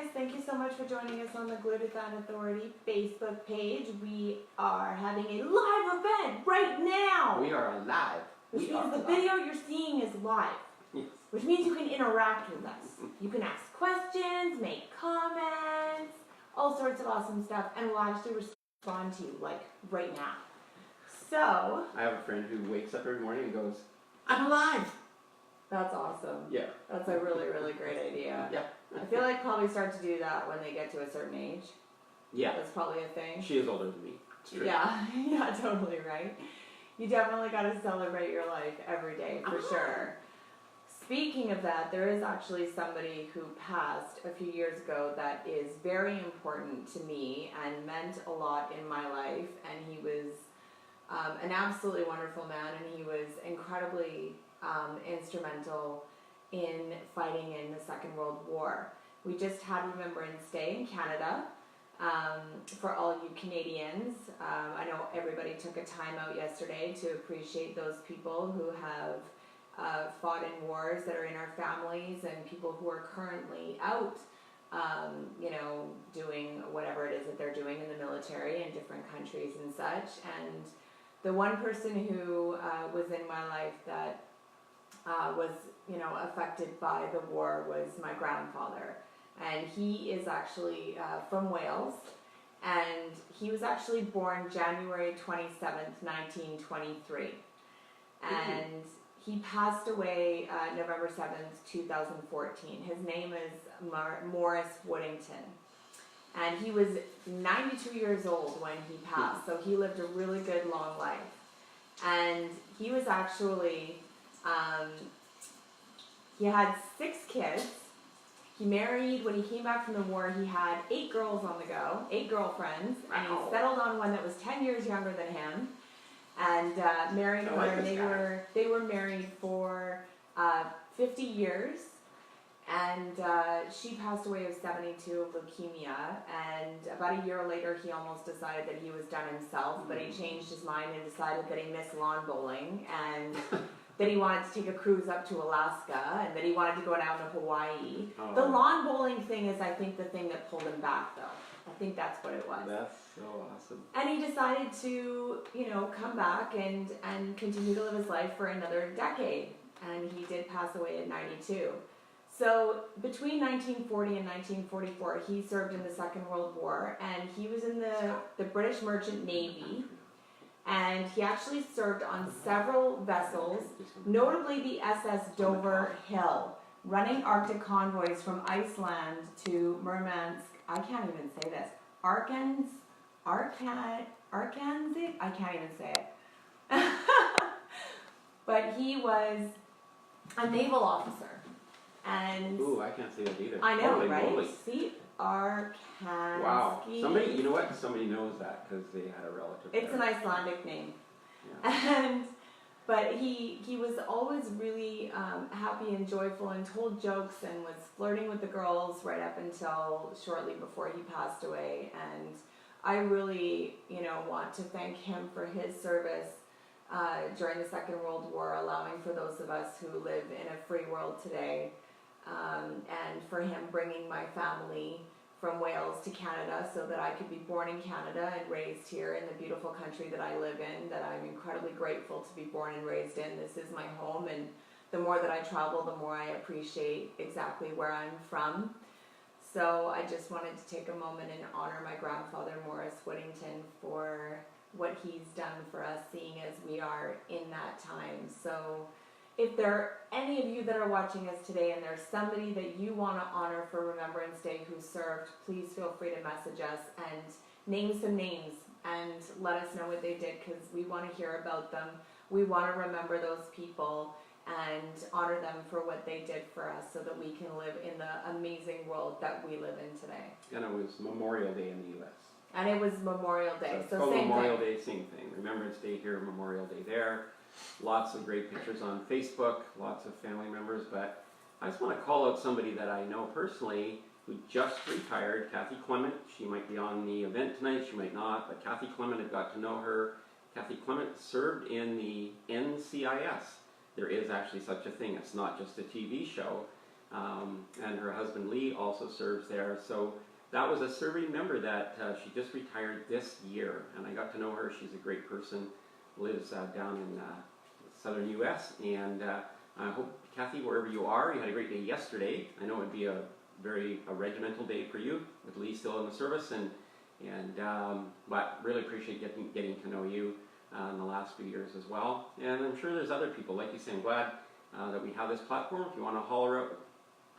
guys, thank you so much for joining us on the Glutathione Authority Facebook page. We are having a live event right now. We are live. Which means the video you're seeing is live. Yes. Which means you can interact with us. You can ask questions, make comments, all sorts of awesome stuff, and we'll actually respond to you, like, right now. So... I have a friend who wakes up every morning and goes, I'm alive! That's awesome. Yeah. That's a really, really great idea. Yeah. I feel like probably start to do that when they get to a certain age. Yeah. That's probably a thing. She is older than me. It's true. Yeah, yeah, totally right. You definitely got to celebrate your life every day, for sure. Speaking of that, there is actually somebody who passed a few years ago that is very important to me and meant a lot in my life, and he was an absolutely wonderful man, and he was incredibly instrumental in fighting in the Second World War. We just had Remembrance Day in Canada. For all you Canadians, I know everybody took a time out yesterday to appreciate those people who have fought in wars that are in our families, and people who are currently out, you know, doing whatever it is that they're doing in the military in different countries and such. And the one person who was in my life that was, you know, affected by the war was my grandfather. And he is actually from Wales, and he was actually born January 27th, 1923. And he passed away November 7th, 2014. His name is Morris Woodington. And he was 92 years old when he passed, so he lived a really good long life. And he was actually, he had 6 kids. He married, when he came back from the war, he had 8 girls on the go, 8 girlfriends, and he settled on one that was 10 years younger than him, and married her, and they were married for 50 years, and she passed away of 72 of leukemia, and about a year later he almost decided that he was done himself, but he changed his mind and decided that he missed lawn bowling, and that he wanted to take a cruise up to Alaska, and that he wanted to go down to Hawaii. Oh. The lawn bowling thing is, I think, the thing that pulled him back, though. I think that's what it was. That's so awesome. And he decided to, you know, come back and continue to live his life for another decade. And he did pass away at 92. So between 1940 and 1944, he served in the Second World War, and he was in the British Merchant Navy. And he actually served on several vessels, notably the SS Dover Hill, running Arctic convoys from Iceland to Murmansk. I can't even say this. Arkansas? I can't even say it. But he was a naval officer. And ooh, I can't say that either. I know, Holy right? moly. See? Arkansas. Wow. Somebody, you know what? Somebody knows that because they had a relative. It's there. an Icelandic name. Yeah. But he was always really happy and joyful and told jokes and was flirting with the girls right up until shortly before he passed away. And I really, you know, want to thank him for his service during the Second World War, allowing for those of us who live in a free world today, and for him bringing my family from Wales to Canada so that I could be born in Canada and raised here in the beautiful country that I live in, that I'm incredibly grateful to be born and raised in. This is my home, and the more that I travel, the more I appreciate exactly where I'm from. So I just wanted to take a moment and honor my grandfather, Morris Woodington, for what he's done for us, seeing as we are in that time. So if there are any of you that are watching us today and there's somebody that you want to honor for Remembrance Day who served, please feel free to message us and name some names and let us know what they did, because we want to hear about them. We want to remember those people and honor them for what they did for us so that we can live in the amazing world that we live in today. And it was Memorial Day in the U.S. And it was Memorial Day. So it's called Memorial Day, same thing. Remembrance Day here, Memorial Day there. Lots of great pictures on Facebook, lots of family members, but I just want to call out somebody that I know personally who just retired, Kathy Clement. She might be on the event tonight, she might not, but Kathy Clement, I've got to know her. Kathy Clement served in the NCIS. There is actually such a thing, it's not just a TV show. and her husband Lee also serves there. So that was a serving member that she just retired this year, and I got to know her. She's a great person, lives down in southern U.S., and I hope, Kathy, wherever you are, you had a great day yesterday. I know it would be a very regimental day for you, with Lee still in the service, but really appreciate getting to know you in the last few years as well. And I'm sure there's other people, like you say. I'm glad that we have this platform. If you want to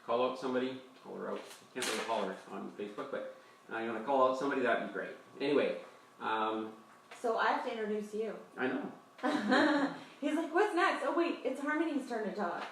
call out somebody, holler out. I can't really holler on Facebook, but you want to call out somebody, that'd be great. Anyway. So I have to introduce you. I know. He's like, what's next? Oh wait, it's Harmony's turn to talk.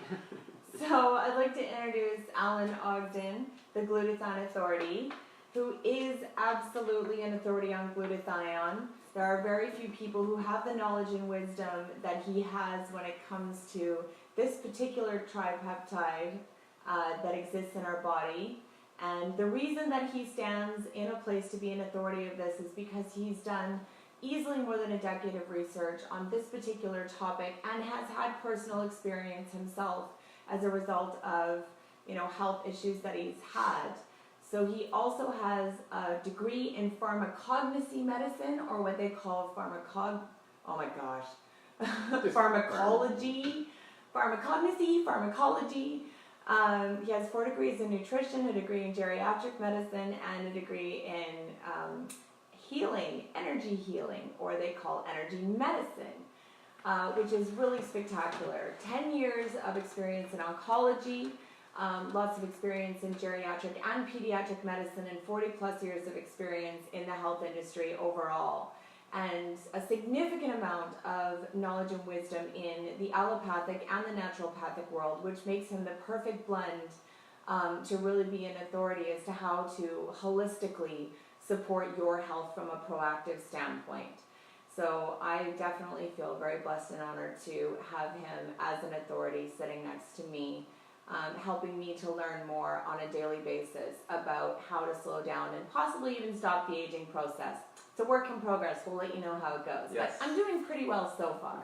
So I'd like to introduce Alan Ogden, the Glutathione Authority, who is absolutely an authority on glutathione. There are very few people who have the knowledge and wisdom that he has when it comes to this particular tripeptide that exists in our body. And the reason that he stands in a place to be an authority of this is because he's done easily more than a decade of research on this particular topic and has had personal experience himself as a result of, health issues that he's had. So he also has a degree in pharmacognosy medicine, or what they call pharmacology, pharmacology. He has 4 degrees in nutrition, a degree in geriatric medicine, and a degree in healing, energy healing, or they call energy medicine, which is really spectacular. 10 years of experience in oncology, lots of experience in geriatric and pediatric medicine, and 40 plus years of experience in the health industry overall. And a significant amount of knowledge and wisdom in the allopathic and the naturopathic world, which makes him the perfect blend to really be an authority as to how to holistically support your health from a proactive standpoint. So I definitely feel very blessed and honored to have him as an authority sitting next to me, helping me to learn more on a daily basis about how to slow down and possibly even stop the aging process. It's a work in progress. We'll let you know how it goes. Yes. But I'm doing pretty well so far.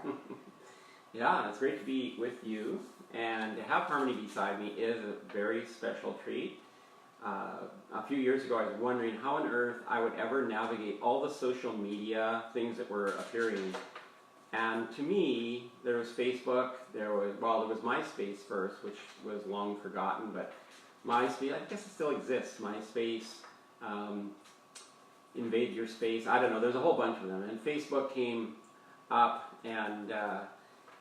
Yeah, it's great to be with you. And to have Harmony beside me is a very special treat. A few years ago, I was wondering how on earth I would ever navigate all the social media things that were appearing. And to me, there was Facebook, there was MySpace first, which was long forgotten, but MySpace, I guess it still exists. MySpace, Invade Your Space, I don't know, there's a whole bunch of them. And Facebook came up, and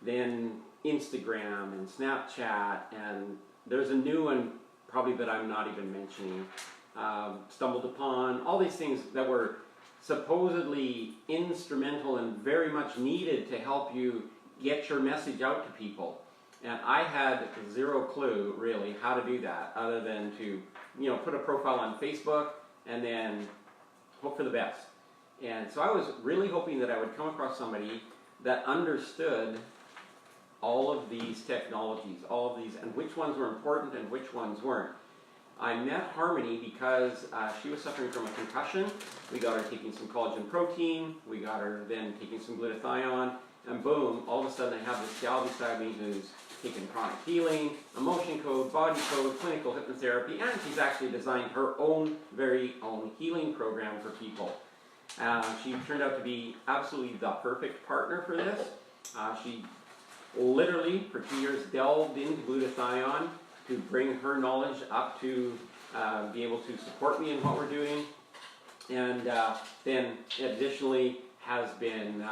then Instagram and Snapchat, and there's a new one probably that I'm not even mentioning. Stumbled upon, all these things that were supposedly instrumental and very much needed to help you get your message out to people. And I had zero clue, really, how to do that, other than to, put a profile on Facebook and then hope for the best. And so I was really hoping that I would come across somebody that understood all of these technologies, all of these, and which ones were important and which ones weren't. I met Harmony because she was suffering from a concussion. We got her taking some collagen protein, we got her then taking some glutathione, and boom, all of a sudden I have this gal beside me who's taken chronic healing, emotion code, body code, clinical hypnotherapy, and she's actually designed her very own healing program for people. She turned out to be absolutely the perfect partner for this. She literally, for 2 years, delved into glutathione to bring her knowledge up to be able to support me in what we're doing. And then additionally has been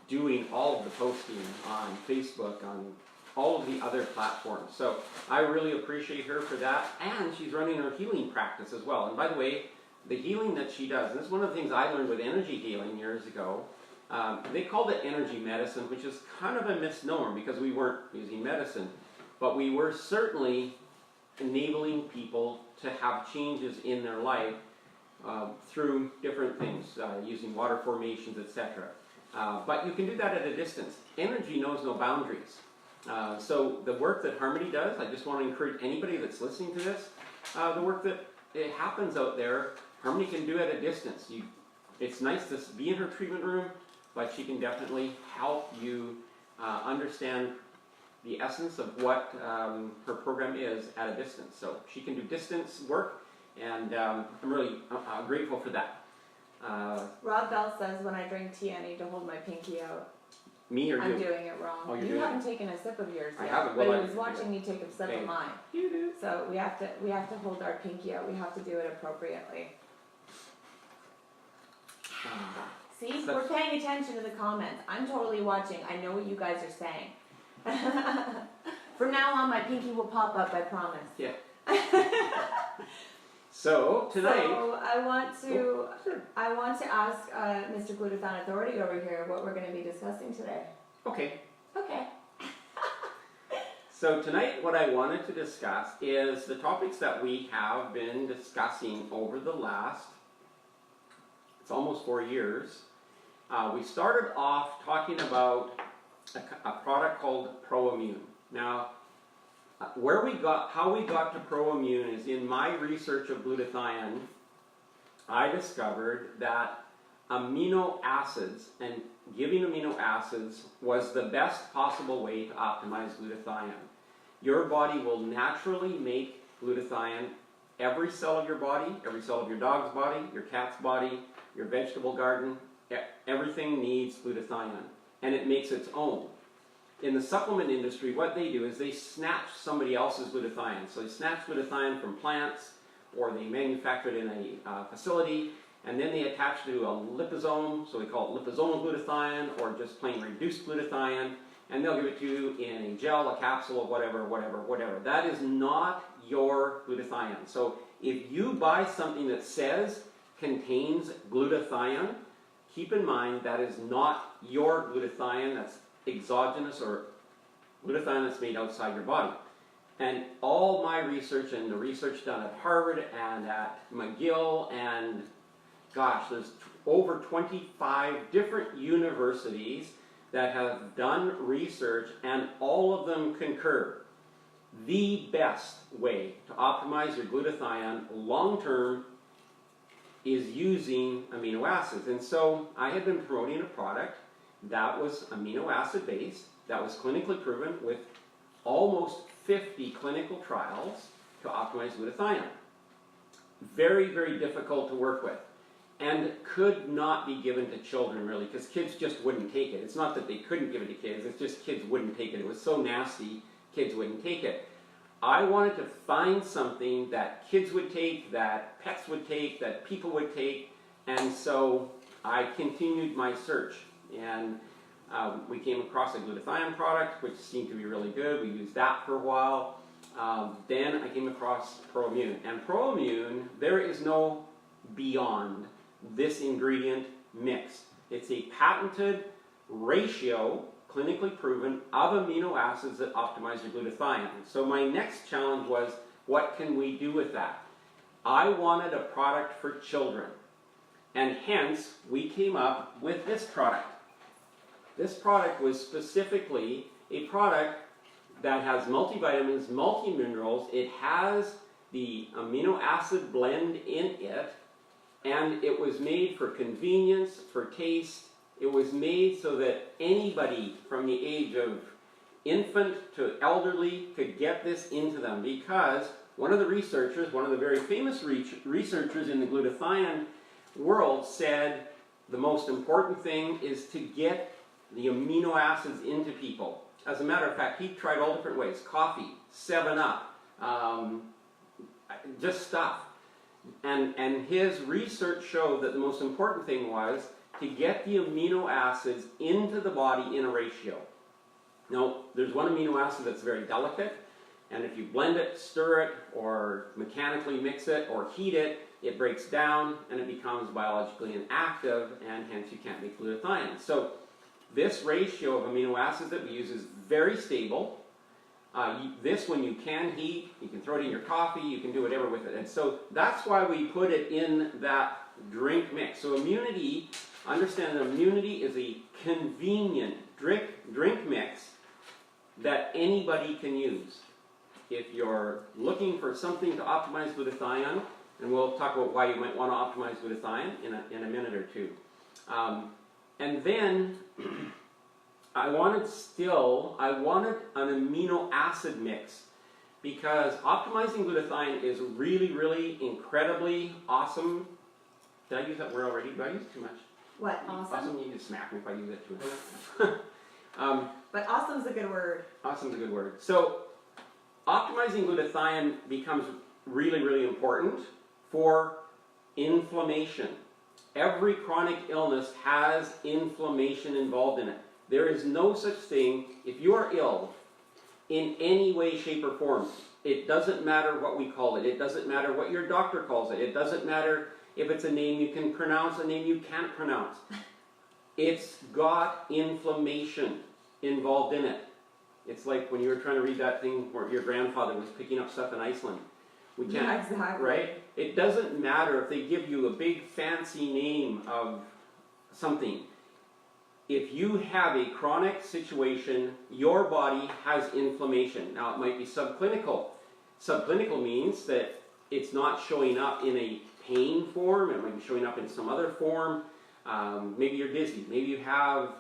doing all of the posting on Facebook, on all of the other platforms. So I really appreciate her for that. And she's running her healing practice as well. And by the way, the healing that she does, and this is one of the things I learned with energy healing years ago, they called it energy medicine, which is kind of a misnomer because we weren't using medicine. But we were certainly enabling people to have changes in their life through different things, using water formations, etc. But you can do that at a distance. Energy knows no boundaries. So the work that Harmony does, I just want to encourage anybody that's listening to this, the work that it happens out there, Harmony can do at a distance. It's nice to be in her treatment room, but she can definitely help you understand the essence of what her program is at a distance. So she can do distance work, and I'm really grateful for that. Rob Bell says when I drink tea, I need to hold my pinky out. Me or you? I'm doing it wrong. Oh, you haven't taken a sip of yours yet. I haven't. But Well, he was watching me take a sip of mine. You do. So we have to hold our pinky out. We have to do it appropriately. See, we're paying attention to the comments. I'm totally watching. I know what you guys are saying. From now on, my pinky will pop up. I promise. Yeah. So tonight, so I want to ask Mr. Glutathione Authority over here what we're going to be discussing today. Okay. Okay. So tonight, what I wanted to discuss is the topics that we have been discussing over the last, it's almost 4 years. We started off talking about a product called ProImmune. Now, how we got to ProImmune is in my research of glutathione, I discovered that amino acids and giving amino acids was the best possible way to optimize glutathione. Your body will naturally make glutathione. Every cell of your body, every cell of your dog's body, your cat's body, your vegetable garden, everything needs glutathione, and it makes its own. In the supplement industry, what they do is they snatch somebody else's glutathione. So they snatch glutathione from plants, or they manufacture it in a facility, and then they attach it to a liposome, so we call it liposomal glutathione, or just plain reduced glutathione, and they'll give it to you in a gel, a capsule, whatever. That is not your glutathione. So if you buy something that says contains glutathione, keep in mind that is not your glutathione. That's exogenous or glutathione that's made outside your body. And all my research and the research done at Harvard and at McGill and there's over 25 different universities that have done research, and all of them concur. The best way to optimize your glutathione long term is using amino acids. And so I had been promoting a product that was amino acid based, that was clinically proven with almost 50 clinical trials to optimize glutathione. Very, very difficult to work with, and could not be given to children really, because kids just wouldn't take it. It's not that they couldn't give it to kids, it's just kids wouldn't take it. It was so nasty, kids wouldn't take it. I wanted to find something that kids would take, that pets would take, that people would take, and so I continued my search. And we came across a glutathione product, which seemed to be really good. We used that for a while. Then I came across ProImmune. And ProImmune, there is no beyond this ingredient mix. It's a patented ratio, clinically proven, of amino acids that optimize your glutathione. So my next challenge was, what can we do with that? I wanted a product for children. And hence, we came up with this product. This product was specifically a product that has multivitamins, multi-minerals. It has the amino acid blend in it, and it was made for convenience, for taste. It was made so that anybody from the age of infant to elderly could get this into them, because one of the researchers, one of the very famous researchers in the glutathione world, said the most important thing is to get the amino acids into people. As a matter of fact, he tried all different ways. Coffee, 7-Up, just stuff. And his research showed that the most important thing was to get the amino acids into the body in a ratio. Now, there's one amino acid that's very delicate, and if you blend it, stir it, or mechanically mix it, or heat it, it breaks down and it becomes biologically inactive, and hence you can't make glutathione. So this ratio of amino acids that we use is very stable. This, when you can heat, you can throw it in your coffee, you can do whatever with it. And so that's why we put it in that drink mix. So Immunití, understand that Immunití is a convenient drink mix that anybody can use. If you're looking for something to optimize glutathione, and we'll talk about why you might want to optimize glutathione in a minute or two. And then I wanted an amino acid mix, because optimizing glutathione is really, really incredibly awesome. Did I use that word already? Do I use it too much? What? Awesome? You can smack me if I use it too much. But awesome's a good word. Awesome's a good word. So optimizing glutathione becomes really, really important for inflammation. Every chronic illness has inflammation involved in it. There is no such thing, if you are ill in any way, shape, or form, it doesn't matter what we call it. It doesn't matter what your doctor calls it. It doesn't matter if it's a name you can pronounce, a name you can't pronounce. It's got inflammation involved in it. It's like when you were trying to read that thing where your grandfather was picking up stuff in Iceland. We can't, yeah, exactly. right? It doesn't matter if they give you a big fancy name of something. If you have a chronic situation, your body has inflammation. Now it might be subclinical. Subclinical means that it's not showing up in a pain form. It might be showing up in some other form. Maybe you're dizzy. Maybe you have,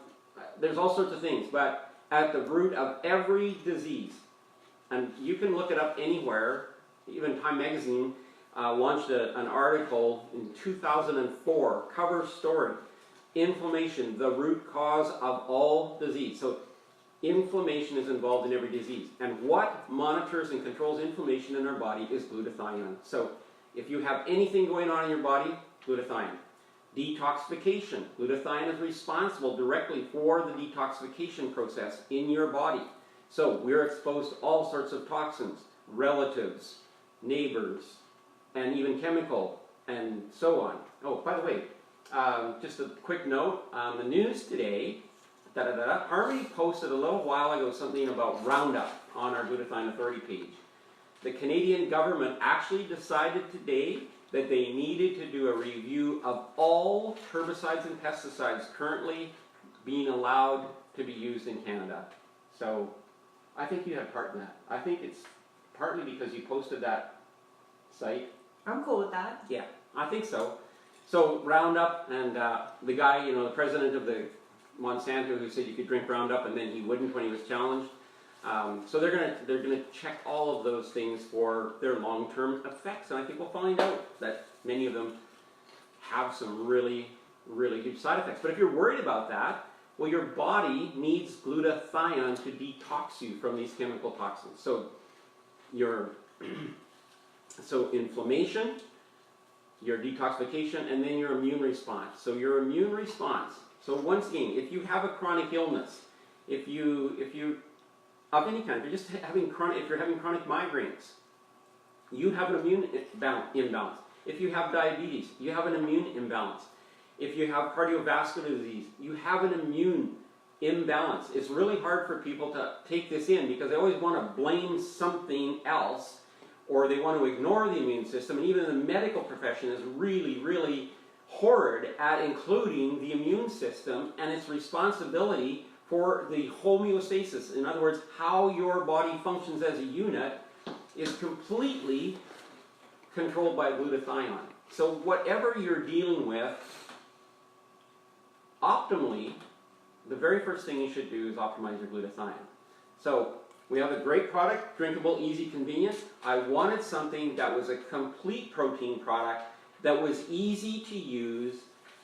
there's all sorts of things. But at the root of every disease, and you can look it up anywhere, even Time Magazine launched an article in 2004, cover story, inflammation, the root cause of all disease. So inflammation is involved in every disease. And what monitors and controls inflammation in our body is glutathione. So if you have anything going on in your body, glutathione. Detoxification. Glutathione is responsible directly for the detoxification process in your body. So we're exposed to all sorts of toxins, relatives, neighbors, and even chemical, and so on. Oh, by the way, just a quick note, the news today, Harmony posted a little while ago something about Roundup on our Glutathione Authority page. The Canadian government actually decided today that they needed to do a review of all herbicides and pesticides currently being allowed to be used in Canada. So I think you had part in that. I think it's partly because you posted that site. I'm cool with that. Yeah, I think so. So Roundup, and the guy, you know, the president of the Monsanto, who said you could drink Roundup and then he wouldn't when he was challenged. So they're gonna check all of those things for their long-term effects, and I think we'll find out that many of them have some really, really huge side effects. But if you're worried about that, well, your body needs glutathione to detox you from these chemical toxins. So so inflammation, your detoxification, and then your immune response. So your immune response. So once again, if you have a chronic illness, if you of any kind, if you're having chronic migraines, you have an immune imbalance. If you have diabetes, you have an immune imbalance. If you have cardiovascular disease, you have an immune imbalance. It's really hard for people to take this in because they always want to blame something else, or they want to ignore the immune system, and even the medical profession is really, really horrid at including the immune system and its responsibility for the homeostasis. In other words, how your body functions as a unit is completely controlled by glutathione. So whatever you're dealing with, optimally, the very first thing you should do is optimize your glutathione. So we have a great product, drinkable, easy, convenient. I wanted something that was a complete protein product that was easy to use,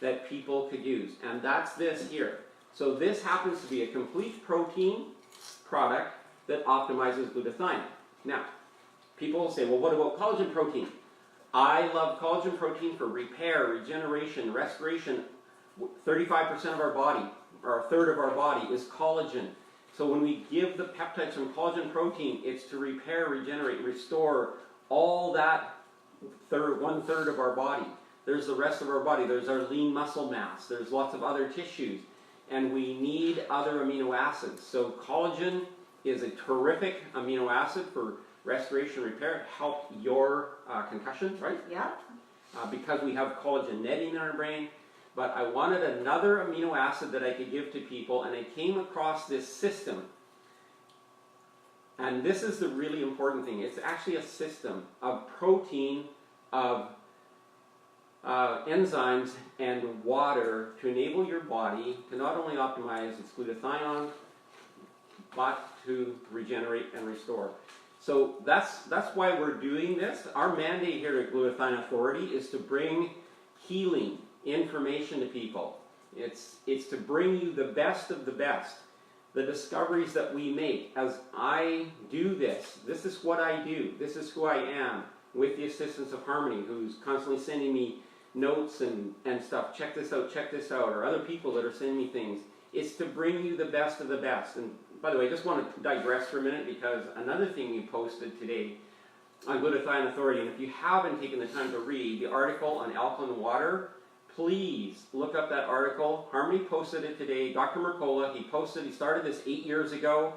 that people could use. And that's this here. So this happens to be a complete protein product that optimizes glutathione. Now, people will say, well, what about collagen protein? I love collagen protein for repair, regeneration, restoration. 35% of our body, or a third of our body, is collagen. So when we give the peptides from collagen protein, it's to repair, regenerate, restore all that one-third of our body. There's the rest of our body. There's our lean muscle mass. There's lots of other tissues. And we need other amino acids. So collagen is a terrific amino acid for restoration, repair, help your concussions, right? Yeah. Because we have collagen netting in our brain. But I wanted another amino acid that I could give to people, and I came across this system. And this is the really important thing. It's actually a system of protein, of enzymes, and water to enable your body to not only optimize its glutathione, bought to regenerate and restore. So that's why we're doing this. Our mandate here at Glutathione Authority is to bring healing information to people. It's to bring you the best of the best. The discoveries that we make as I do this. This is what I do. This is who I am, with the assistance of Harmony, who's constantly sending me notes and stuff. Check this out, or other people that are sending me things. It's to bring you the best of the best. And by the way, I just want to digress for a minute, because another thing you posted today on Glutathione Authority, and if you haven't taken the time to read the article on alkaline water, please look up that article. Harmony posted it today. Dr. Mercola, he started this 8 years ago.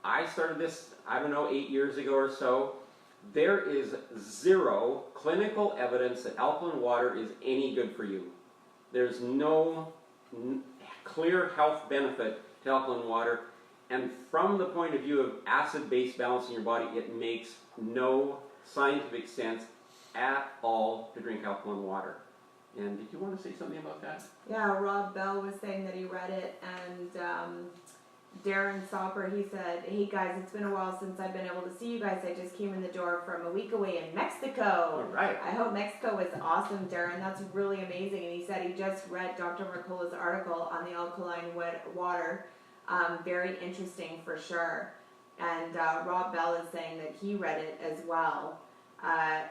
I started this, 8 years ago or so. There is zero clinical evidence that alkaline water is any good for you. There's no clear health benefit to alkaline water. And from the point of view of acid-base balance in your body, it makes no scientific sense at all to drink alkaline water. And did you want to say something about that? Yeah, Rob Bell was saying that he read it, and Darren Sopper, he said, "Hey guys, it's been a while since I've been able to see you guys. I just came in the door from a week away in Mexico." All right. I hope Mexico is awesome, Darren. That's really amazing. And he said he just read Dr. Mercola's article on the alkaline water. Very interesting for sure. And Rob Bell is saying that he read it as well.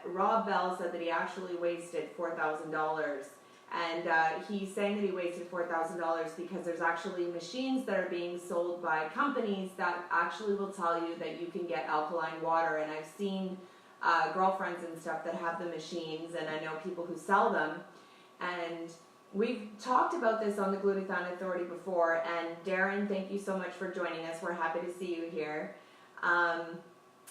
Rob Bell said that he actually wasted $4,000. And he's saying that he wasted $4,000 because there's actually machines that are being sold by companies that actually will tell you that you can get alkaline water. And I've seen girlfriends and stuff that have the machines, and I know people who sell them. And we've talked about this on the Glutathione Authority before. And Darren, thank you so much for joining us. We're happy to see you here.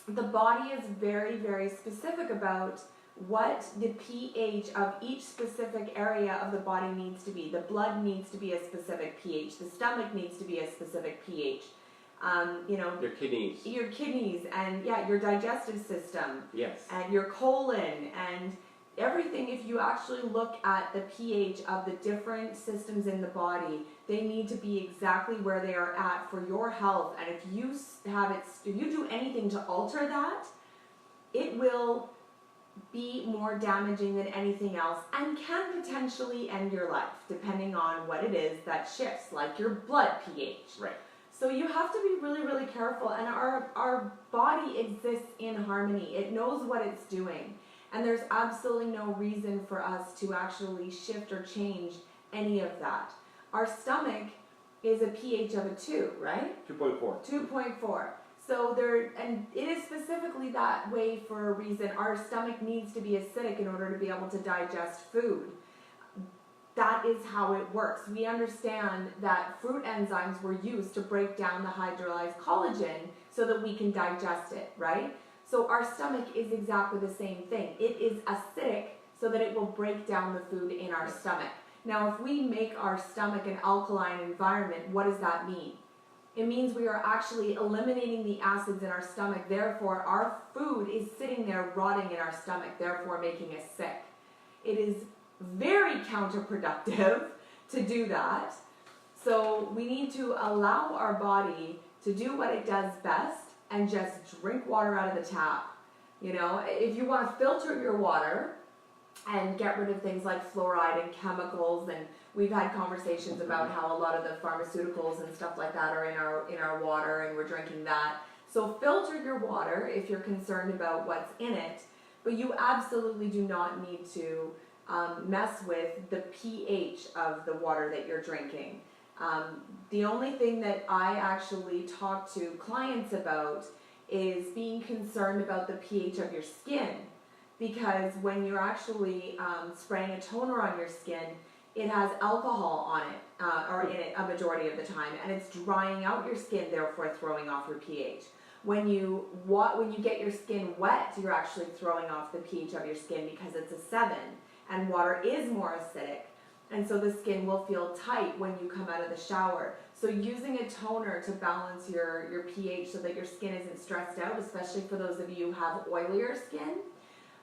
The body is very, very specific about what the pH of each specific area of the body needs to be. The blood needs to be a specific pH. The stomach needs to be a specific pH. Your kidneys. Your kidneys, and your digestive system. Yes. And your colon, and everything. If you actually look at the pH of the different systems in the body, they need to be exactly where they are at for your health. And if you do anything to alter that, it will be more damaging than anything else, and can potentially end your life, depending on what it is that shifts, like your blood pH. Right. So you have to be really, really careful. And our body exists in harmony. It knows what it's doing. And there's absolutely no reason for us to actually shift or change any of that. Our stomach is a pH of a 2, right? 2.4. 2.4. So and it is specifically that way for a reason. Our stomach needs to be acidic in order to be able to digest food. That is how it works. We understand that fruit enzymes were used to break down the hydrolyzed collagen so that we can digest it, right? So our stomach is exactly the same thing. It is acidic so that it will break down the food in our stomach. Now, if we make our stomach an alkaline environment, what does that mean? It means we are actually eliminating the acids in our stomach. Therefore, our food is sitting there rotting in our stomach, therefore making us sick. It is very counterproductive to do that. So we need to allow our body to do what it does best and just drink water out of the tap. If you want to filter your water and get rid of things like fluoride and chemicals, and we've had conversations about how a lot of the pharmaceuticals and stuff like that are in our water, and we're drinking that. So filter your water if you're concerned about what's in it, but you absolutely do not need to mess with the pH of the water that you're drinking. The only thing that I actually talk to clients about is being concerned about the pH of your skin, because when you're actually spraying a toner on your skin, it has alcohol on it, or in it a majority of the time, and it's drying out your skin, therefore throwing off your pH. When you get your skin wet, you're actually throwing off the pH of your skin because it's a 7, and water is more acidic. And so the skin will feel tight when you come out of the shower. So using a toner to balance your pH so that your skin isn't stressed out, especially for those of you who have oilier skin,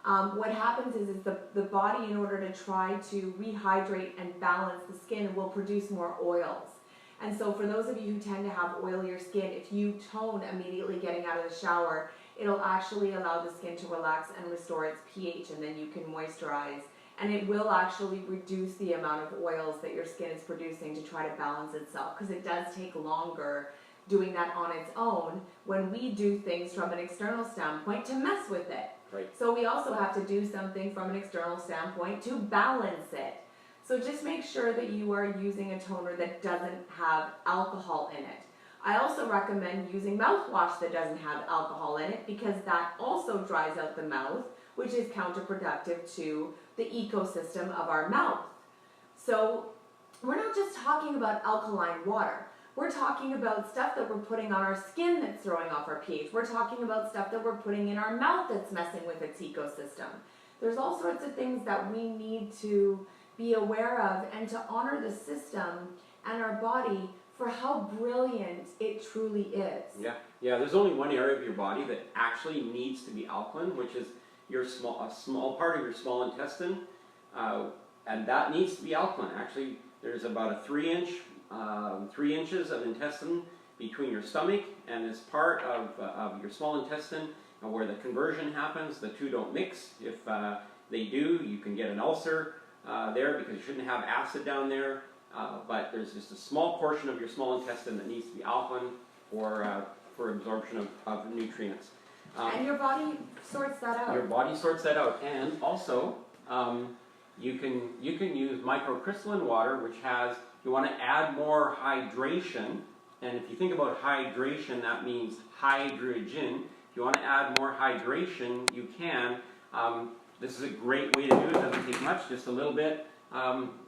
what happens is the body, in order to try to rehydrate and balance the skin, will produce more oils. And so for those of you who tend to have oilier skin, if you tone immediately getting out of the shower, it'll actually allow the skin to relax and restore its pH, and then you can moisturize. And it will actually reduce the amount of oils that your skin is producing to try to balance itself, because it does take longer doing that on its own when we do things from an external standpoint to mess with it. Right. So we also have to do something from an external standpoint to balance it. So just make sure that you are using a toner that doesn't have alcohol in it. I also recommend using mouthwash that doesn't have alcohol in it, because that also dries out the mouth, which is counterproductive to the ecosystem of our mouth. So we're not just talking about alkaline water. We're talking about stuff that we're putting on our skin that's throwing off our pH. We're talking about stuff that we're putting in our mouth that's messing with its ecosystem. There's all sorts of things that we need to be aware of and to honor the system and our body for how brilliant it truly is. Yeah. There's only one area of your body that actually needs to be alkaline, which is a small part of your small intestine, and that needs to be alkaline. Actually, there's about a 3 inches of intestine between your stomach and this part of your small intestine, and where the conversion happens. The two don't mix. If they do, you can get an ulcer there, because you shouldn't have acid down there. But there's just a small portion of your small intestine that needs to be alkaline for absorption of nutrients. And your body sorts that out. Your body sorts that out. And also, you can use microcrystalline water, which has, you want to add more hydration. And if you think about hydration, that means hydrogen. If you want to add more hydration, you can. This is a great way to do it. It doesn't take much, just a little bit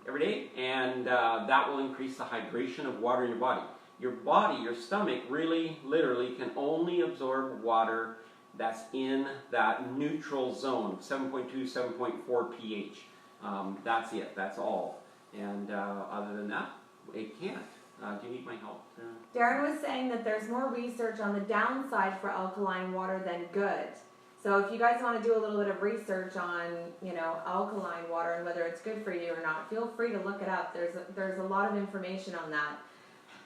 every day, and that will increase the hydration of water in your body. Your body, your stomach, really, literally can only absorb water that's in that neutral zone, 7.2, 7.4 pH. That's it, that's all. And other than that, it can't. Do you need my help? Darren was saying that there's more research on the downside for alkaline water than good. So if you guys want to do a little bit of research on, alkaline water and whether it's good for you or not, feel free to look it up. There's a lot of information on that.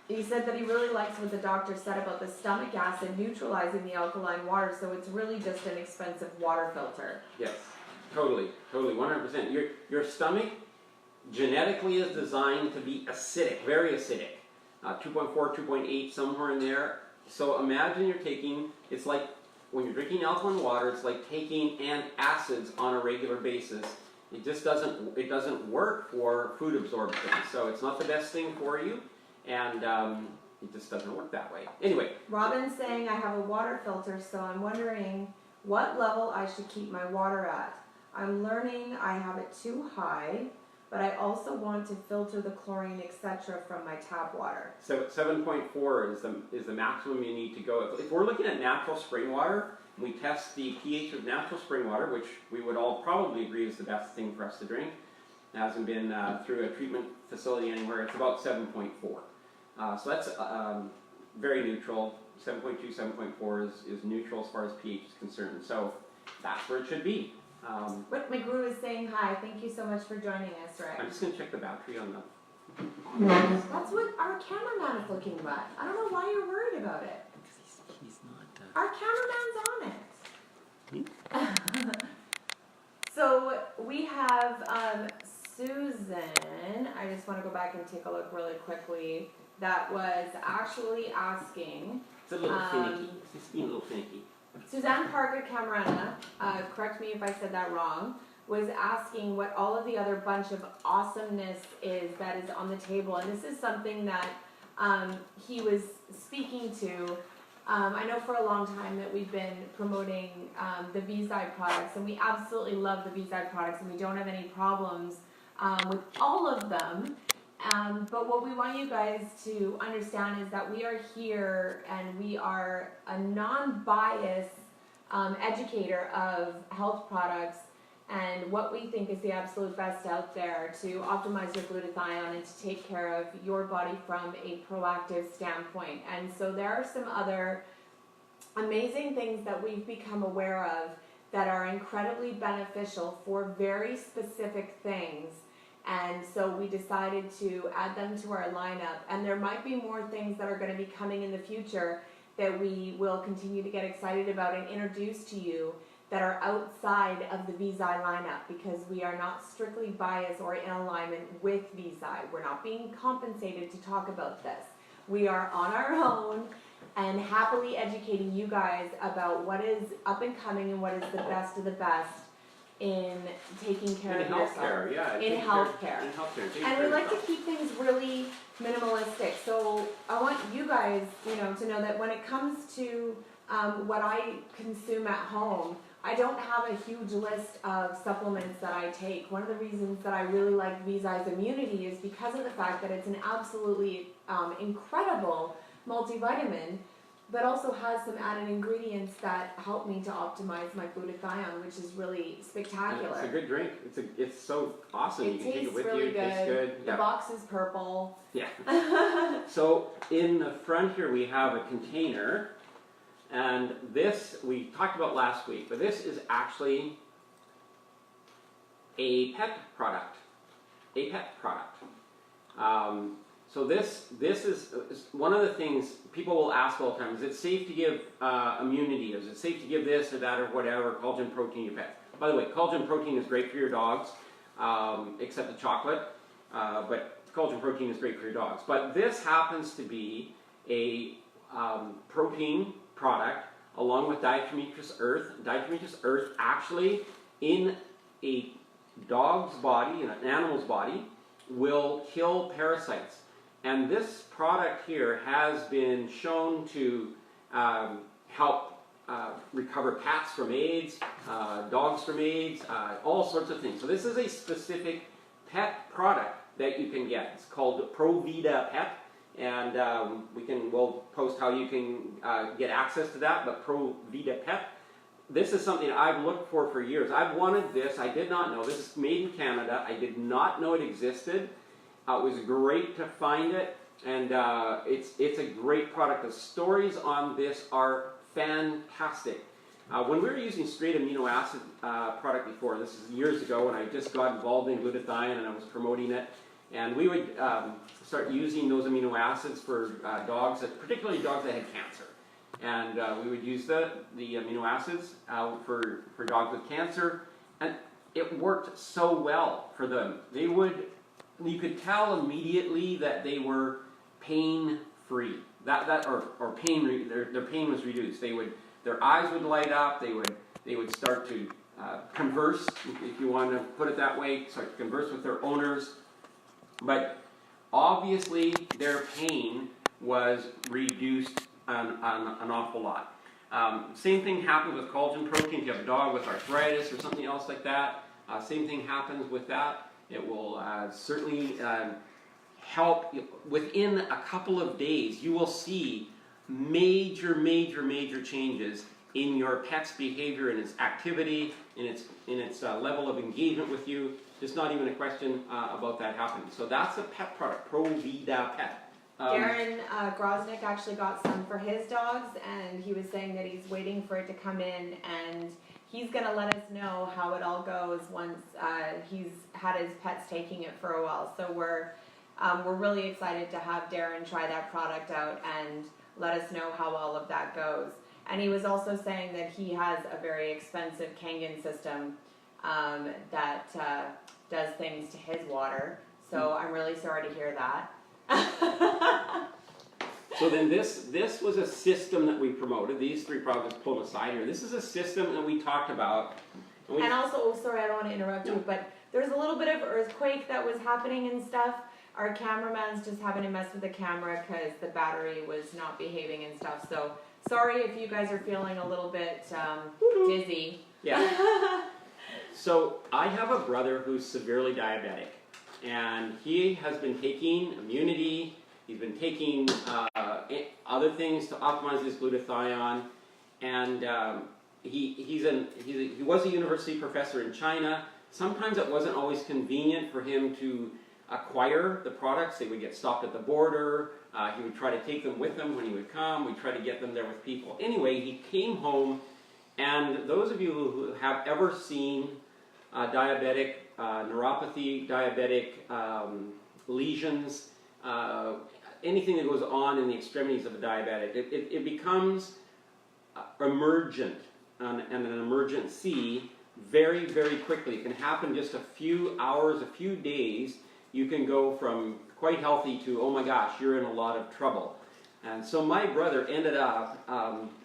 He said that he really likes what the doctor said about the stomach acid neutralizing the alkaline water, so it's really just an expensive water filter. Yes, totally, 100%. Your stomach genetically is designed to be acidic, very acidic. 2.4, 2.8, somewhere in there. So imagine you're taking, it's like, when you're drinking alkaline water, it's like taking antacids on a regular basis. It just doesn't work for food absorption. So it's not the best thing for you, and it just doesn't work that way. Anyway. Robin's saying, I have a water filter, so I'm wondering what level I should keep my water at. I'm learning I have it too high, but I also want to filter the chlorine, etc. from my tap water. So 7.4 is the maximum you need to go. If we're looking at natural spring water, we test the pH of natural spring water, which we would all probably agree is the best thing for us to drink. It hasn't been through a treatment facility anywhere. It's about 7.4. So that's very neutral. 7.2, 7.4 is neutral as far as pH is concerned. So that's where it should be. Rick McGrew is saying hi. Thank you so much for joining us, Rick. I'm just going to check the battery on the... That's what our cameraman is looking at. I don't know why you're worried about it. Because he's not... Our cameraman's on it. So we have Susan. I just want to go back and take a look really quickly. That was actually asking... It's a little finicky. It's being a little finicky. Suzanne Parker Camarena, correct me if I said that wrong, was asking what all of the other bunch of awesomeness is that is on the table. And this is something that he was speaking to. I know for a long time that we've been promoting the V-Side products, and we absolutely love the V-Side products, and we don't have any problems with all of them. But what we want you guys to understand is that we are here and we are a non-biased educator of health products and what we think is the absolute best out there to optimize your glutathione and to take care of your body from a proactive standpoint. And so there are some other amazing things that we've become aware of that are incredibly beneficial for very specific things. And so we decided to add them to our lineup. And there might be more things that are going to be coming in the future that we will continue to get excited about and introduce to you that are outside of the VZI lineup, because we are not strictly biased or in alignment with VZI. We're not being compensated to talk about this. We are on our own and happily educating you guys about what is up and coming and what is the best of the best in taking care of yourself. In healthcare. And we like to keep things really minimalistic. So I want you guys, to know that when it comes to what I consume at home, I don't have a huge list of supplements that I take. One of the reasons that I really like VZI's Immunití is because of the fact that it's an absolutely incredible multivitamin, but also has some added ingredients that help me to optimize my glutathione, which is really spectacular. And it's a good drink. It's so awesome. You can take it with really you. It tastes good. The box is purple. Yeah. So in the front here we have a container, and this we talked about last week, but this is actually a pet product. A pet product. So this is one of the things people will ask all the time. Is it safe to give Immunití? Is it safe to give this or that or whatever, collagen protein your pet? By the way, collagen protein is great for your dogs, except the chocolate. But collagen protein is great for your dogs. But this happens to be a protein product along with diatomaceous earth. Diatomaceous earth actually in a dog's body, in an animal's body, will kill parasites. And this product here has been shown to help recover cats from AIDS, dogs from AIDS, all sorts of things. So this is a specific pet product that you can get. It's called ProVita Pet, and we'll post how you can get access to that. But ProVita Pet, this is something I've looked for years. I've wanted this. I did not know. This is made in Canada. I did not know it existed. It was great to find it, and it's a great product. The stories on this are fantastic. When we were using straight amino acid product before, this is years ago when I just got involved in glutathione and I was promoting it, and we would start using those amino acids for dogs, particularly dogs that had cancer. And we would use the amino acids for dogs with cancer, and it worked so well for them. You could tell immediately that they were pain-free. Their pain was reduced. Their eyes would light up. They would start to converse, if you want to put it that way, start to converse with their owners. But obviously, their pain was reduced an awful lot. Same thing happens with collagen protein. If you have a dog with arthritis or something else like that, same thing happens with that. It will certainly help. Within a couple of days, you will see major changes in your pet's behavior, in its activity, in its level of engagement with you. There's not even a question about that happening. So that's a pet product, ProVita Pet. Darren Grosnick actually got some for his dogs, and he was saying that he's waiting for it to come in, and he's going to let us know how it all goes once he's had his pets taking it for a while. So we're really excited to have Darren try that product out and let us know how all of that goes. And he was also saying that he has a very expensive Kangen system that does things to his water. So I'm really sorry to hear that. So then this was a system that we promoted. These three products pulled aside here. This is a system that we talked about. And also, sorry, I don't want to interrupt you, but there's a little bit of earthquake that was happening and stuff. Our cameraman's just having to mess with the camera because the battery was not behaving and stuff. So sorry if you guys are feeling a little bit dizzy. Yeah. So I have a brother who's severely diabetic, and he has been taking Immunití. He's been taking other things to optimize his glutathione, and he was a university professor in China. Sometimes it wasn't always convenient for him to acquire the products. They would get stopped at the border. He would try to take them with him when he would come. We'd try to get them there with people. Anyway, he came home, and those of you who have ever seen diabetic neuropathy, diabetic lesions, anything that goes on in the extremities of a diabetic. It becomes emergent and an emergency very, very quickly. It can happen just a few hours, a few days. You can go from quite healthy to, oh my gosh, you're in a lot of trouble. And so my brother ended up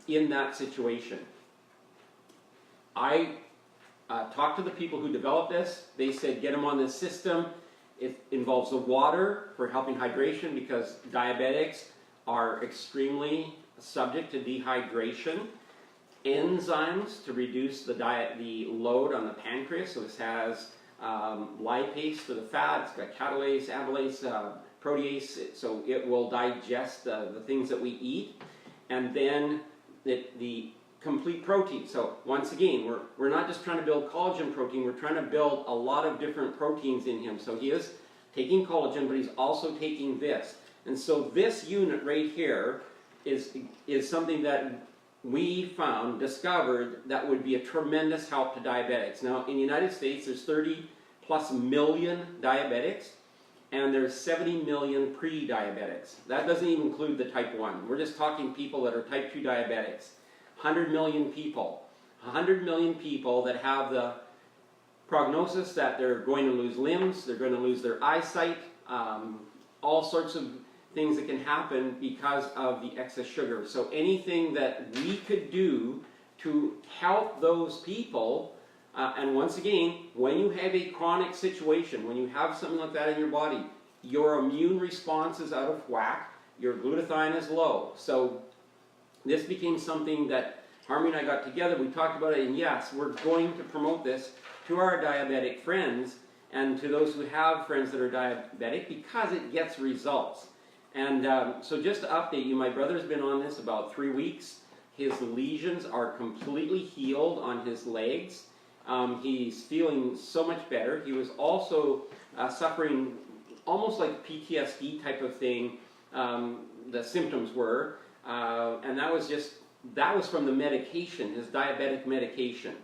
in that situation. I talked to the people who developed this. They said, get him on this system. It involves the water for helping hydration because diabetics are extremely subject to dehydration. Enzymes to reduce the load on the pancreas. So this has lipase for the fat. It's got catalase, amylase, protease. So it will digest the things that we eat. And then the complete protein. So once again, we're not just trying to build collagen protein, we're trying to build a lot of different proteins in him. So he is taking collagen, but he's also taking this. And so this unit right here is something that we discovered that would be a tremendous help to diabetics. Now in the United States there's 30+ million diabetics and there's 70 million pre-diabetics. That doesn't even include the type 1. We're just talking people that are type 2 diabetics. 100 million people. 100 million people that have the prognosis that they're going to lose limbs, they're going to lose their eyesight, all sorts of things that can happen because of the excess sugar. So anything that we could do to help those people, and once again, when you have a chronic situation, when you have something like that in your body, your immune response is out of whack, your glutathione is low. So this became something that Harmony and I got together, we talked about it, and yes, we're going to promote this to our diabetic friends and to those who have friends that are diabetic because it gets results. And so just to update you, my brother's been on this about 3 weeks. His lesions are completely healed on his legs. He's feeling so much better. He was also suffering almost like PTSD type of thing, the symptoms were. And that was from the medication, his diabetic medication.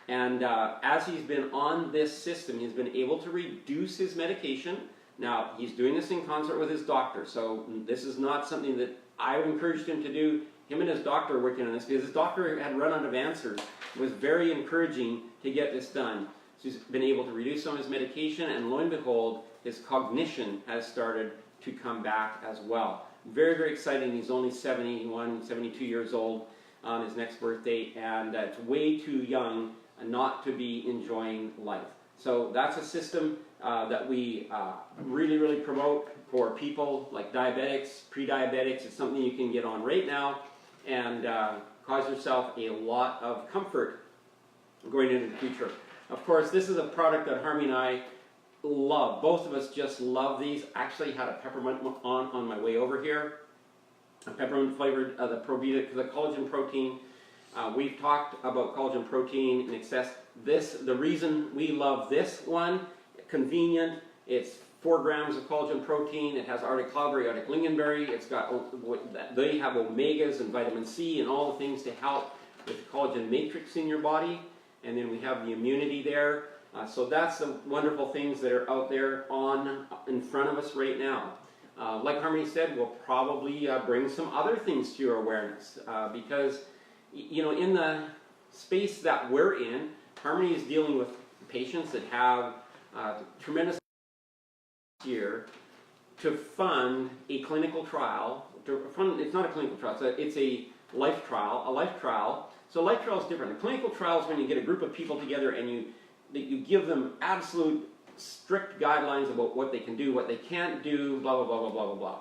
And as he's been on this system, he's been able to reduce his medication. Now, he's doing this in concert with his doctor, so this is not something that I encouraged him to do. Him and his doctor are working on this because his doctor had run out of answers. It was very encouraging to get this done. So he's been able to reduce some of his medication, and lo and behold, his cognition has started to come back as well. Very, very exciting. He's only 71, 72 years old on his next birthday, and it's way too young not to be enjoying life. So that's a system that we really, really promote for people like diabetics, pre-diabetics. It's something you can get on right now and cause yourself a lot of comfort going into the future. Of course, this is a product that Harmony and I love. Both of us just love these. Actually had a peppermint one on my way over here. A peppermint flavored the collagen protein. We've talked about collagen protein in excess. The reason we love this one, convenient, it's 4 grams of collagen protein, it has Arctic cloudberry, Arctic lingonberry, it's got, they have omegas and vitamin C and all the things to help with the collagen matrix in your body, and then we have the immunity there. So that's the wonderful things that are out there in front of us right now. Like Harmony said, we'll probably bring some other things to your awareness because, you know, in the space that we're in, Harmony is dealing with patients that have tremendous here to fund a clinical trial. It's not a clinical trial, it's a life trial. So a life trial is different. A clinical trial is when you get a group of people together and you give them absolute strict guidelines about what they can do, what they can't do, blah, blah, blah, blah, blah,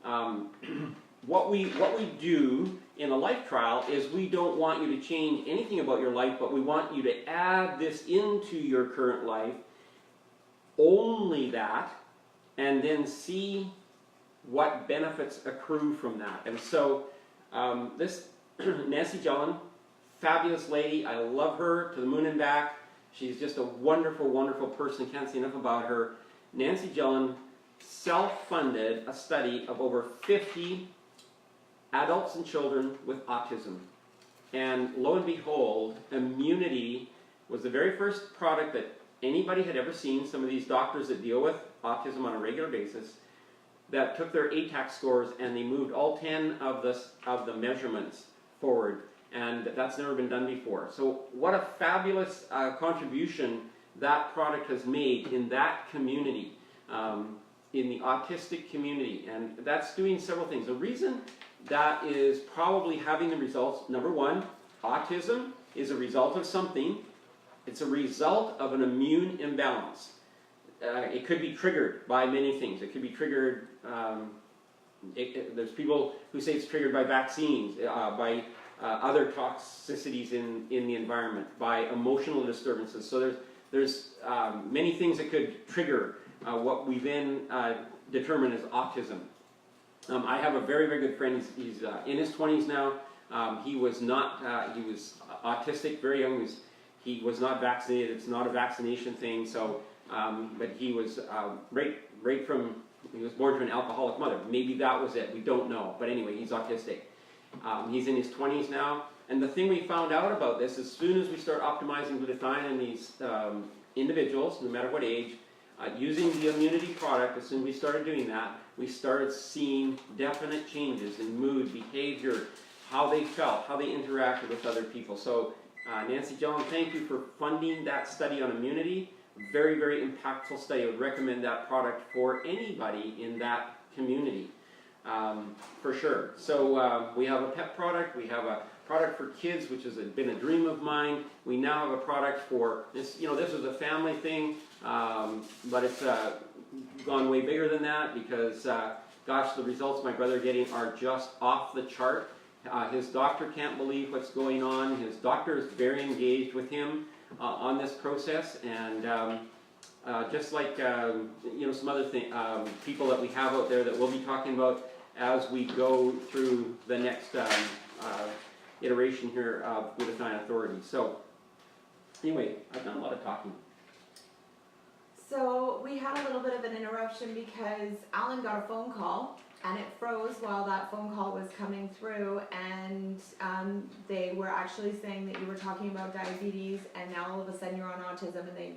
blah. What we do in a life trial is we don't want you to change anything about your life, but we want you to add this into your current life, only that, and then see what benefits accrue from that. And so this Nancy Jellin, fabulous lady, I love her to the moon and back. She's just a wonderful, wonderful person. Can't say enough about her. Nancy Jellin self-funded a study of over 50 adults and children with autism. And lo and behold, Immunití was the very first product that anybody had ever seen, some of these doctors that deal with autism on a regular basis, that took their ATAC scores and they moved all 10 of the measurements forward, and that's never been done before. So what a fabulous contribution that product has made in that community, in the autistic community, and that's doing several things. The reason that is probably having the results, number one, autism is a result of something. It's a result of an immune imbalance. It could be triggered by many things. It could be triggered, there's people who say it's triggered by vaccines, by other toxicities in the environment, by emotional disturbances. So there's many things that could trigger what we then determine as autism. I have a very, very good friend. He's in his 20s now. He was autistic, very young. He was not vaccinated. It's not a vaccination thing. So, but he was he was born to an alcoholic mother. Maybe that was it. We don't know. But anyway, he's autistic. He's in his 20s now. And the thing we found out about this, as soon as we start optimizing glutathione in these individuals, no matter what age, using the Immunití product, as soon as we started doing that, we started seeing definite changes in mood, behavior, how they felt, how they interacted with other people. So Nancy Jellin, thank you for funding that study on Immunití. Very, very impactful study. I would recommend that product for anybody in that community, for sure. So we have a pet product. We have a product for kids, which has been a dream of mine. We now have a product for this. This was a family thing, but it's gone way bigger than that because, gosh, the results my brother getting are just off the chart. His doctor can't believe what's going on. His doctor is very engaged with him on this process, and just like some other people that we have out there that we'll be talking about as we go through the next iteration here of Glutathione Authority. So anyway, I've done a lot of talking. So we had a little bit of an interruption because Alan got a phone call and it froze while that phone call was coming through, and they were actually saying that you were talking about diabetes, and now all of a sudden you're on autism, and they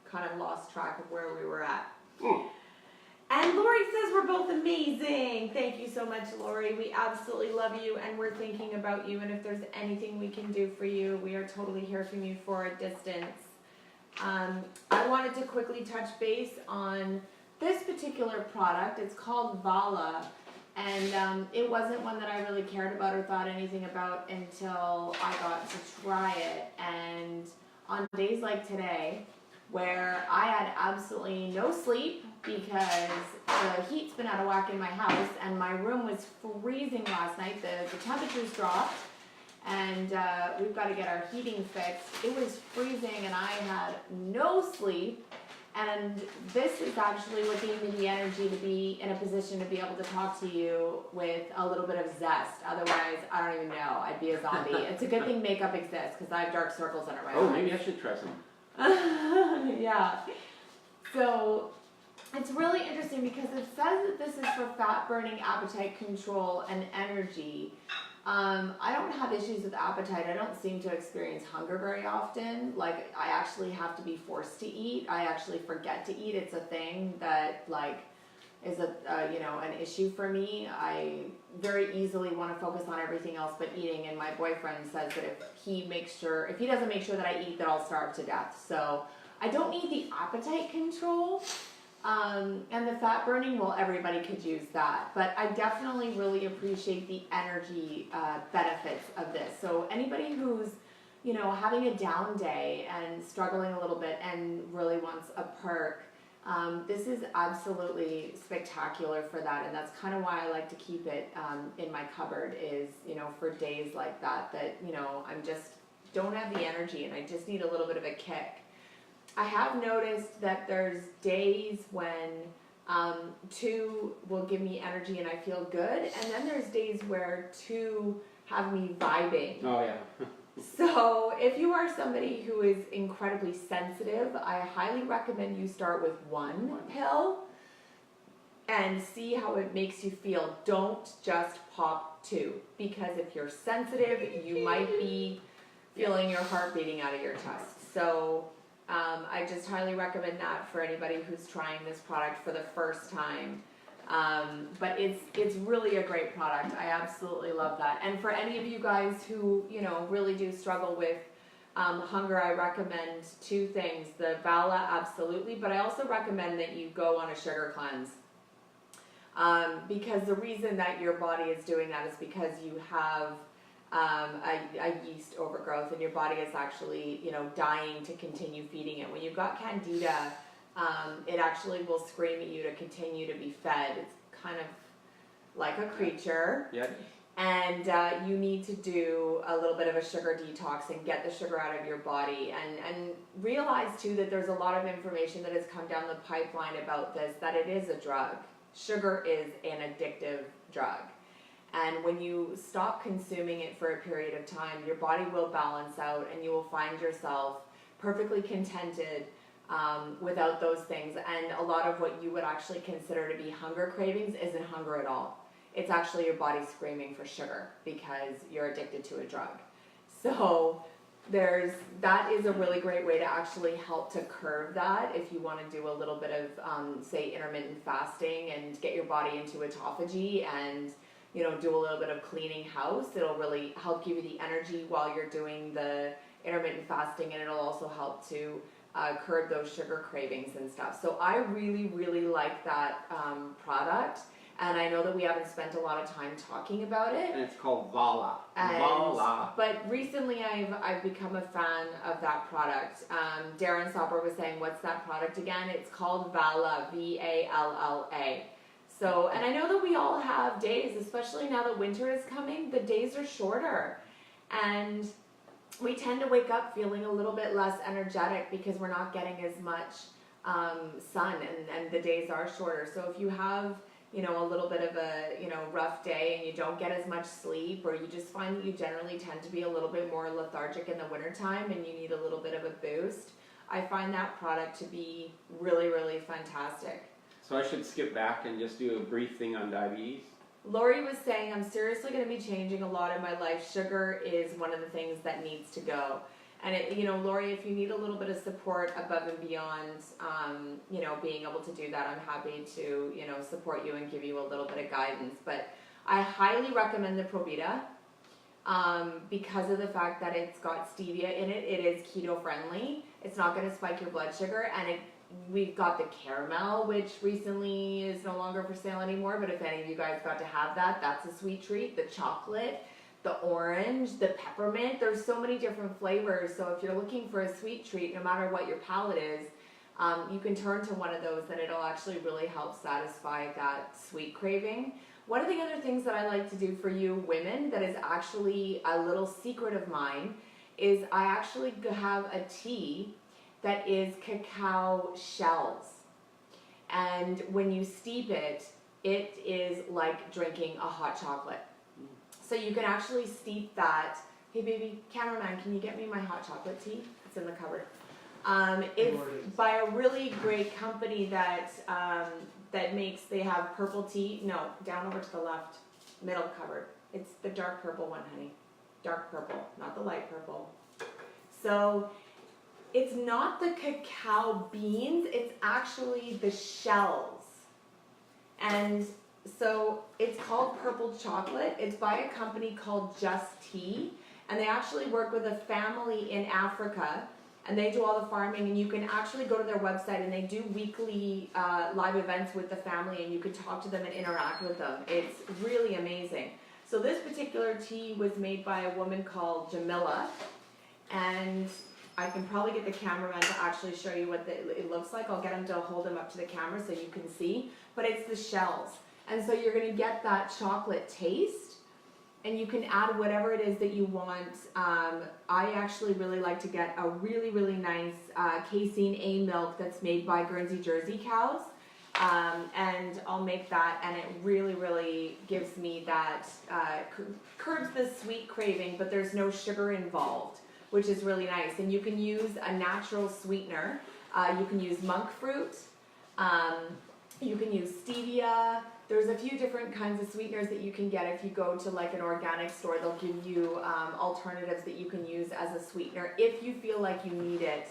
kind of lost track of where we were at. And Lori says we're both amazing. Thank you so much, Lori. We absolutely love you, and we're thinking about you, and if there's anything we can do for you, we are totally here from you for a distance. I wanted to quickly touch base on this particular product. It's called Vala, and it wasn't one that I really cared about or thought anything about until I got to try it. And on days like today, where I had absolutely no sleep because the heat's been out of whack in my house and my room was freezing last night, the temperatures dropped, and we've got to get our heating fixed. It was freezing and I had no sleep. And this is actually what gave me the energy to be in a position to be able to talk to you with a little bit of zest. Otherwise, I don't even know. I'd be a zombie. It's a good thing makeup exists because I have dark circles under my eyes. Oh, maybe I should try some. Yeah. So it's really interesting because it says that this is for fat burning, appetite control, and energy. I don't have issues with appetite. I don't seem to experience hunger very often. Like, I actually have to be forced to eat. I actually forget to eat. It's a thing that, like, is an issue for me. I very easily want to focus on everything else but eating, and my boyfriend says that if he doesn't make sure that I eat, that I'll starve to death. So I don't need the appetite control. And the fat burning, well, everybody could use that. But I definitely really appreciate the energy benefits of this. So anybody who's, having a down day and struggling a little bit and really wants a perk, this is absolutely spectacular for that. And that's kind of why I like to keep it in my cupboard is, for days like that, I'm just don't have the energy and I just need a little bit of a kick. I have noticed that there's days when 2 will give me energy and I feel good, and then there's days where 2 have me vibing. Oh, yeah. So if you are somebody who is incredibly sensitive, I highly recommend you start with 1 pill and see how it makes you feel. Don't just pop 2, because if you're sensitive, you might be feeling your heart beating out of your chest. So I just highly recommend that for anybody who's trying this product for the first time. But it's really a great product. I absolutely love that. And for any of you guys who, you know, really do struggle with hunger, I recommend two things. The Vala, absolutely, but I also recommend that you go on a sugar cleanse. Because the reason that your body is doing that is because you have a yeast overgrowth, and your body is actually, you know, dying to continue feeding it. When you've got candida, it actually will scream at you to continue to be fed. It's kind of like a creature. Yeah. And you need to do a little bit of a sugar detox and get the sugar out of your body. And realize, too, that there's a lot of information that has come down the pipeline about this, that it is a drug. Sugar is an addictive drug. And when you stop consuming it for a period of time, your body will balance out and you will find yourself perfectly contented without those things. And a lot of what you would actually consider to be hunger cravings isn't hunger at all. It's actually your body screaming for sugar because you're addicted to a drug. So that is a really great way to actually help to curb that if you want to do a little bit of, say, intermittent fasting and get your body into autophagy and, you know, do a little bit of cleaning house. It'll really help give you the energy while you're doing the intermittent fasting, and it'll also help to curb those sugar cravings and stuff. So I really, really like that product. And I know that we haven't spent a lot of time talking about it. And it's called Vala. But recently I've become a fan of that product. Darren Sauber was saying, what's that product again? It's called Vala, V-A-L-L-A. So, and I know that we all have days, especially now that winter is coming, the days are shorter. And we tend to wake up feeling a little bit less energetic because we're not getting as much sun, and the days are shorter. So if you have, you know, a little bit of a, you know, rough day and you don't get as much sleep, or you just find that you generally tend to be a little bit more lethargic in the wintertime and you need a little bit of a boost, I find that product to be really, really fantastic. So I should skip back and just do a brief thing on diabetes? Lori was saying, I'm seriously going to be changing a lot in my life. Sugar is one of the things that needs to go. And, it, you know, Lori, if you need a little bit of support above and beyond, you know, being able to do that, I'm happy to, you know, support you and give you a little bit of guidance. But I highly recommend the Provita because of the fact that it's got stevia in it. It is keto friendly. It's not going to spike your blood sugar. And we've got the caramel, which recently is no longer for sale anymore. But if any of you guys got to have that, that's a sweet treat. The chocolate, the orange, the peppermint, there's so many different flavors. So if you're looking for a sweet treat, no matter what your palate is, you can turn to one of those, and it'll actually really help satisfy that sweet craving. One of the other things that I like to do for you women that is actually a little secret of mine is I actually have a tea that is cacao shells. And when you steep it, it is like drinking a hot chocolate. So you can actually steep that. Hey baby, cameraman, can you get me my hot chocolate tea? It's in the cupboard. It's by a really great company that they have purple tea. No, down over to the left, middle cupboard. It's the dark purple one, honey. Dark purple, not the light purple. So it's not the cacao beans, it's actually the shells. And so it's called purple chocolate. It's by a company called Just Tea, and they actually work with a family in Africa, and they do all the farming, and you can actually go to their website, and they do weekly live events with the family, and you can talk to them and interact with them. It's really amazing. So this particular tea was made by a woman called Jamila, and I can probably get the cameraman to actually show you what it looks like. I'll get him to hold them up to the camera so you can see, but it's the shells. And so you're going to get that chocolate taste, and you can add whatever it is that you want. I actually really like to get a really, really nice casein A milk that's made by Guernsey Jersey cows, and I'll make that, and it really, really gives me that, curbs the sweet craving, but there's no sugar involved, which is really nice. And you can use a natural sweetener. You can use monk fruit. You can use stevia. There's a few different kinds of sweeteners that you can get if you go to like an organic store. They'll give you alternatives that you can use as a sweetener if you feel like you need it,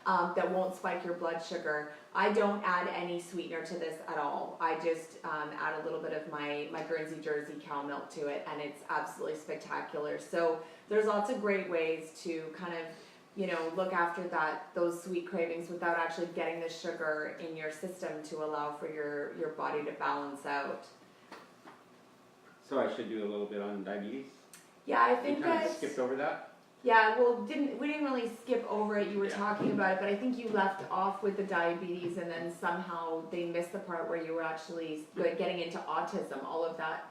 that won't spike your blood sugar. I don't add any sweetener to this at all. I just add a little bit of my Guernsey Jersey cow milk to it, and it's absolutely spectacular. So there's lots of great ways to kind of, you know, look after those sweet cravings without actually getting the sugar in your system to allow for your body to balance out. So I should do a little bit on diabetes? Yeah, I think you kind that... of skipped over that? Yeah, well, we didn't really skip over it. You were talking about it, but I think you left off with the diabetes, and then somehow they missed the part where you were actually getting into autism. All of that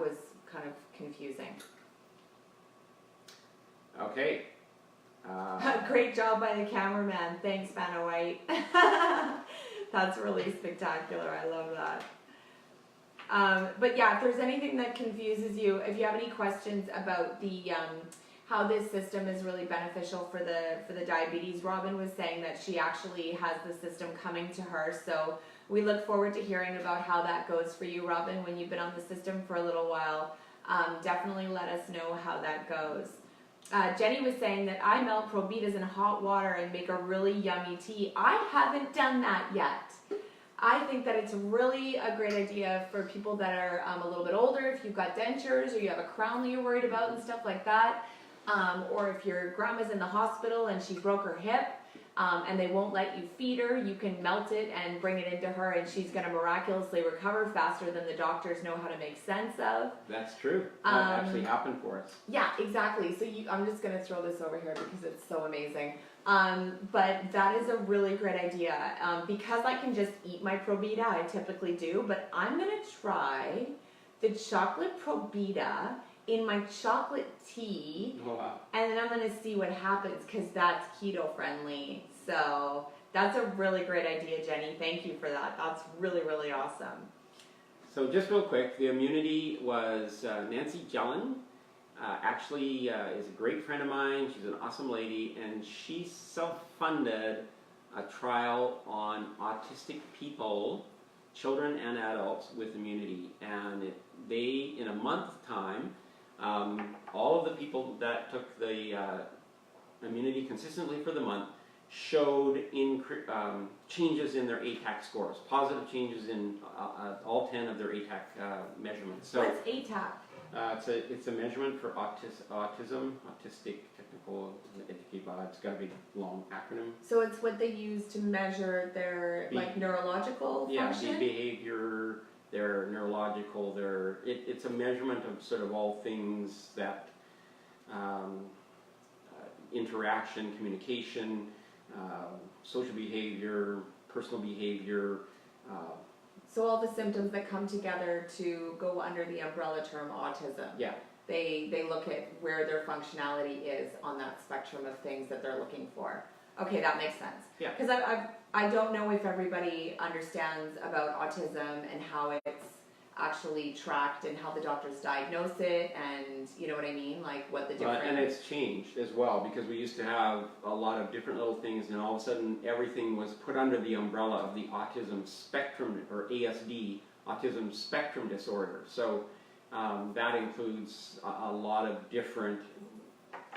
was kind of confusing. Okay. Great job by the cameraman. Thanks, Vanna White. That's really spectacular. I love that. But yeah, if there's anything that confuses you, if you have any questions about the how this system is really beneficial for the diabetes, Robin was saying that she actually has the system coming to her. So we look forward to hearing about how that goes for you, Robin, when you've been on the system for a little while. Definitely let us know how that goes. Jenny was saying that I melt Probitas in hot water and make a really yummy tea. I haven't done that yet. I think that it's really a great idea for people that are a little bit older, if you've got dentures or you have a crown that you're worried about and stuff like that, or if your grandma's in the hospital and she broke her hip and they won't let you feed her, you can melt it and bring it into her, and she's going to miraculously recover faster than the doctors know how to make sense of. That's true. That actually happened for us. Yeah, exactly. So I'm just going to throw this over here because it's so amazing. But that is a really great idea. Because I can just eat my Probita, I typically do, but I'm going to try the chocolate Probita in my chocolate tea. Oh, wow. And then I'm going to see what happens because that's keto friendly. So that's a really great idea, Jenny. Thank you for that. That's really, really awesome. So just real quick, the Immunití was Nancy Jellin. Actually is a great friend of mine. She's an awesome lady, and she self-funded a trial on autistic people, children and adults, with Immunití. And they, in a month's time, all of the people that took the Immunití consistently for the month showed changes in their ATAC scores, positive changes in all 10 of their ATAC measurements. So what's ATAC? It's a measurement for autism, autistic technical education. It's got a big long acronym. So it's what they use to measure their neurological function? Yeah, the behavior, their neurological, it's a measurement of sort of all things that interaction, communication, social behavior, personal behavior. So all the symptoms that come together to go under the umbrella term autism. Yeah. They look at where their functionality is on that spectrum of things that they're looking for. Okay, that makes sense. Yeah. Because I don't know if everybody understands about autism and how it's actually tracked and how the doctors diagnose it, and you know what I mean, like what the different... And it's changed as well, because we used to have a lot of different little things, and all of a sudden everything was put under the umbrella of the autism spectrum, or ASD, autism spectrum disorder. So that includes a lot of different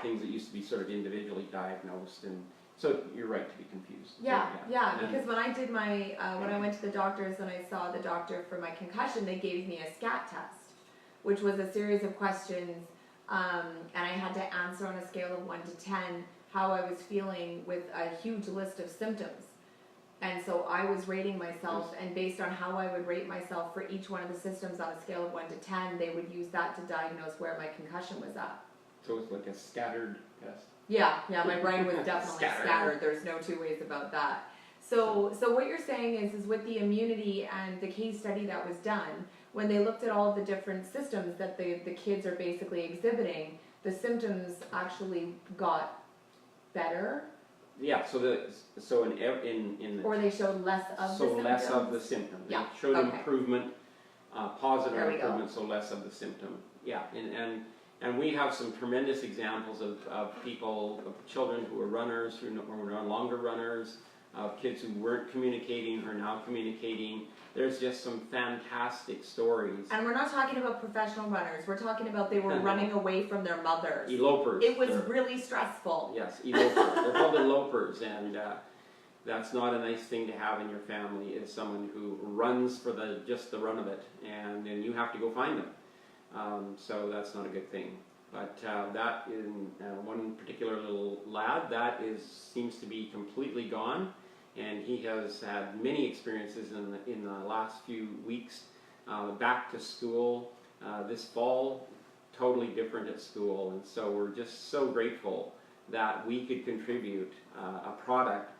things that used to be sort of individually diagnosed, and so you're right to be confused. Yeah, because when I did my, when I went to the doctors and I saw the doctor for my concussion, they gave me a SCAT test, which was a series of questions, and I had to answer on a scale of 1 to 10 how I was feeling with a huge list of symptoms. And so I was rating myself, and based on how I would rate myself for each one of the systems on a scale of 1 to 10, they would use that to diagnose where my concussion was at. So it's like a scattered test. Yeah, my brain was definitely scattered. There's no two ways about that. So what you're saying is with the Immunití and the case study that was done, when they looked at all the different systems that the kids are basically exhibiting, the symptoms actually got better. Yeah, so in or they showed less of the symptoms. So less of the symptom. They showed improvement, positive improvement, so less of the symptom. Yeah, and we have some tremendous examples of people, of children who are runners, who are no longer runners, Kids who weren't communicating are now communicating. There's just some fantastic stories. And we're not talking about professional runners. We're talking about they were running away from their mothers. Elopers. It was really stressful. Yes, elopers. They're called elopers, and that's not a nice thing to have in your family, is someone who runs for just the run of it, and then you have to go find them. So that's not a good thing. But that in one particular little lad, seems to be completely gone, and he has had many experiences in the last few weeks. Back to school this fall, totally different at school, and so we're just so grateful that we could contribute a product,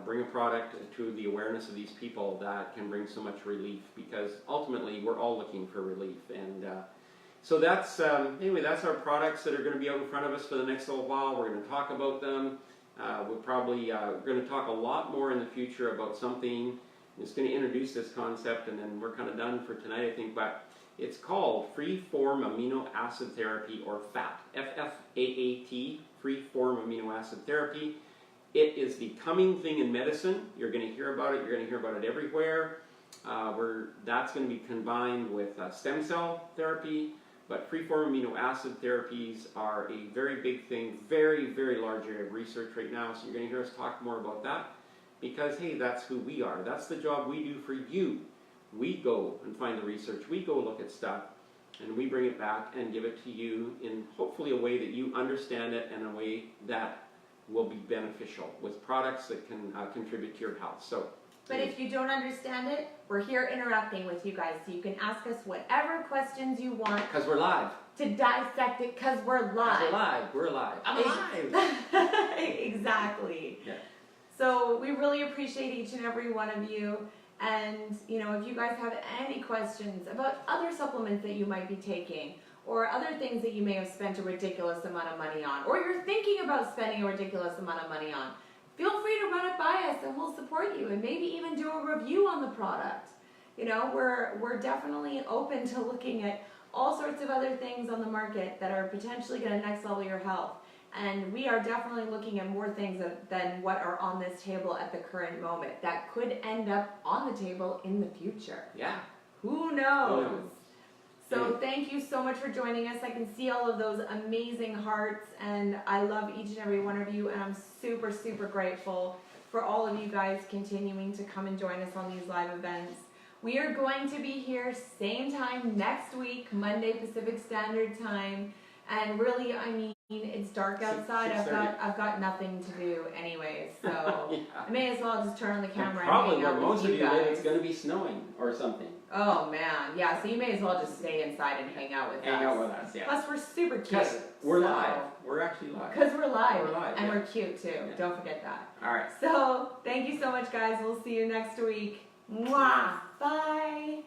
bring a product to the awareness of these people that can bring so much relief, because ultimately we're all looking for relief. And so that's anyway, that's our products that are going to be out in front of us for the next little while. We're going to talk about them. We're probably going to talk a lot more in the future about something that's going to introduce this concept, and then we're kind of done for tonight, I think. But it's called Free-Form Amino Acid Therapy, or FAAT, F-F-A-A-T, Free-Form Amino Acid Therapy. It is the coming thing in medicine. You're going to hear about it. You're going to hear about it everywhere. That's going to be combined with stem cell therapy. But free-form amino acid therapies are a very big thing, very, very large area of research right now. So you're going to hear us talk more about that, because, hey, that's who we are. That's the job we do for you. We go and find the research. We go look at stuff, and we bring it back and give it to you in hopefully a way that you understand it, and a way that will be beneficial, with products that can contribute to your health. So. But if you don't understand it, we're here interacting with you guys, so you can ask us whatever questions you want. Because we're live. To dissect it, because we're live. We're live. We're live. I'm alive. Exactly. Yeah. So we really appreciate each and every one of you. And, if you guys have any questions about other supplements that you might be taking, or other things that you may have spent a ridiculous amount of money on, or you're thinking about spending a ridiculous amount of money on, feel free to run it by us, and we'll support you, and maybe even do a review on the product. We're definitely open to looking at all sorts of other things on the market that are potentially going to next level your health. And we are definitely looking at more things than what are on this table at the current moment that could end up on the table in the future. Yeah. Who knows? So thank you so much for joining us. I can see all of those amazing hearts, and I love each and every one of you, and I'm super, super grateful for all of you guys continuing to come and join us on these live events. We are going to be here same time next week, Monday Pacific Standard Time, and really, it's dark outside. I've got nothing to do anyways, so yeah. I may as well just turn on the camera and hang out with you guys. Probably where most of you live, it's going to be snowing or something. Oh man, yeah. So you may as well just stay inside and hang out with us. Hang out with us, yeah. Plus, we're super cute. We're live. We're actually live. Because we're live. We're live, and yeah. we're cute too. Yeah. Don't forget that. All right. So thank you so much, guys. We'll see you next week. Mwah. Bye.